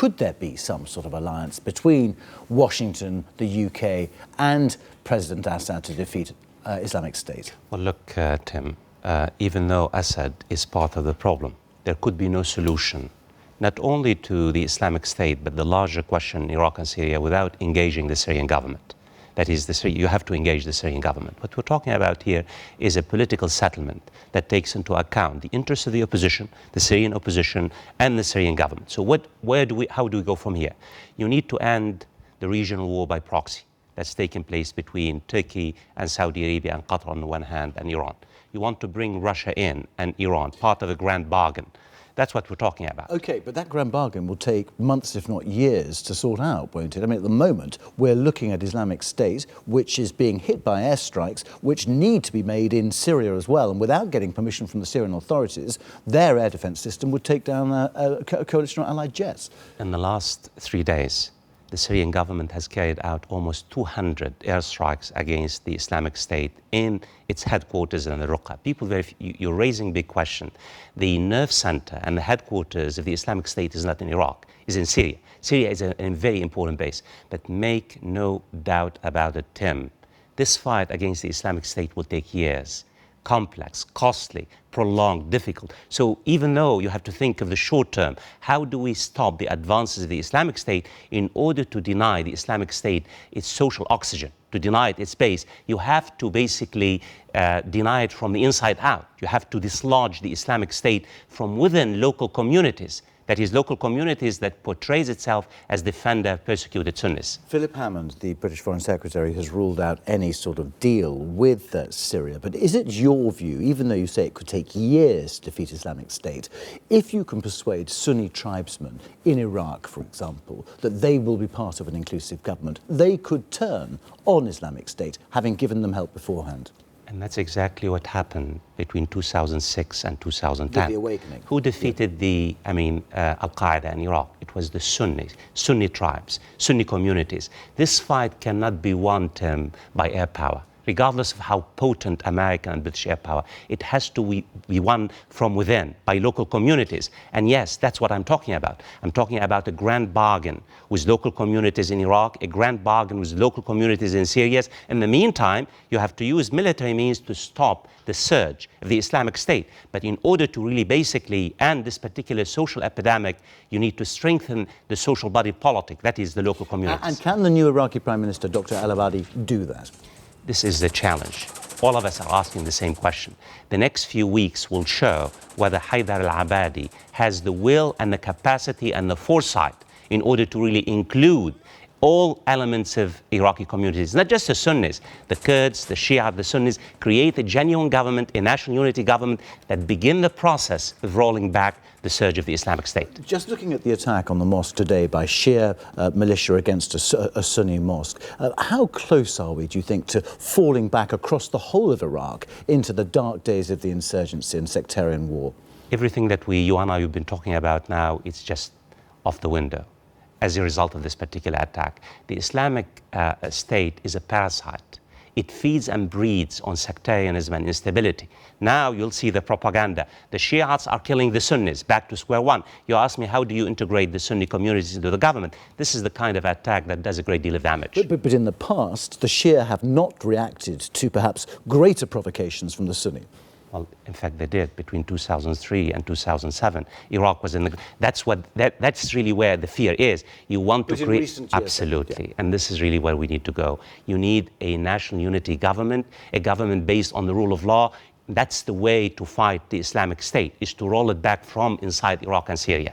could there be some sort of alliance between Washington, the UK, and President Assad to defeat Islamic State? Well, look, Tim, even though Assad is part of the problem, there could be no solution, not only to the Islamic State, but the larger question in Iraq and Syria without engaging the Syrian government. That is, you have to engage the Syrian government. What we're talking about here is a political settlement that takes into account the interests of the opposition, the Syrian opposition, and the Syrian government. So how do we go from here? You need to end the regional war by proxy that's taken place between Turkey and Saudi Arabia and Qatar on the one hand and Iran. You want to bring Russia in and Iran, part of a grand bargain. That's what we're talking about. Okay, but that grand bargain will take months, if not years, to sort out, won't it? I mean, at the moment, we're looking at Islamic State, which is being hit by airstrikes, which need to be made in Syria as well. And without getting permission from the Syrian authorities, their air defence system would take down a coalition of allied jets. In the last 3 days, the Syrian government has carried out almost 200 airstrikes against the Islamic State in its headquarters in Al-Raqqa. You're raising a big question. The nerve center and the headquarters of the Islamic State is not in Iraq, is in Syria. Syria is a very important base. But make no doubt about it, Tim, this fight against the Islamic State will take years. Complex, costly, prolonged, difficult. So even though you have to think of the short term, how do we stop the advances of the Islamic State in order to deny the Islamic State its social oxygen, to deny it its space? You have to basically deny it from the inside out. You have to dislodge the Islamic State from within local communities. That is, local communities that portrays itself as defender of persecuted Sunnis. Philip Hammond, the British Foreign Secretary, has ruled out any sort of deal with Syria. But is it your view, even though you say it could take years to defeat Islamic State, if you can persuade Sunni tribesmen in Iraq, for example, that they will be part of an inclusive government, they could turn on Islamic State, having given them help beforehand? And that's exactly what happened between 2006 and 2010. With the awakening. Who defeated Al-Qaeda in Iraq? It was the Sunnis, Sunni tribes, Sunni communities. This fight cannot be won, Tim, by air power. Regardless of how potent American and British air power, it has to be won from within, by local communities. And yes, that's what I'm talking about. I'm talking about a grand bargain with local communities in Iraq, a grand bargain with local communities in Syria. In the meantime, you have to use military means to stop the surge of the Islamic State. But in order to really basically end this particular social epidemic, you need to strengthen the social body politic, that is the local communities. And can the new Iraqi Prime Minister, Dr. al-Abadi, do that? This is the challenge. All of us are asking the same question. The next few weeks will show whether Haidar al-Abadi has the will and the capacity and the foresight in order to really include all elements of Iraqi communities, not just the Sunnis, the Kurds, the Shia, the Sunnis, create a genuine government, a national unity government that begin the process of rolling back the surge of the Islamic State. Just looking at the attack on the mosque today by Shia militia against a Sunni mosque, how close are we, do you think, to falling back across the whole of Iraq into the dark days of the insurgency and sectarian war? Everything that you and I have been talking about now, it's just off the window as a result of this particular attack. The Islamic State is a parasite. It feeds and breeds on sectarianism and instability. Now you'll see the propaganda. The Shiites are killing the Sunnis, back to square one. You ask me, how do you integrate the Sunni communities into the government? This is the kind of attack that does a great deal of damage. But in the past, the Shia have not reacted to perhaps greater provocations from the Sunni. Well, in fact, they did between 2003 and 2007. Iraq was in the... That's really where the fear is. You want to create... Absolutely. Yeah. And this is really where we need to go. You need a national unity government, a government based on the rule of law. That's the way to fight the Islamic State, is to roll it back from inside Iraq and Syria.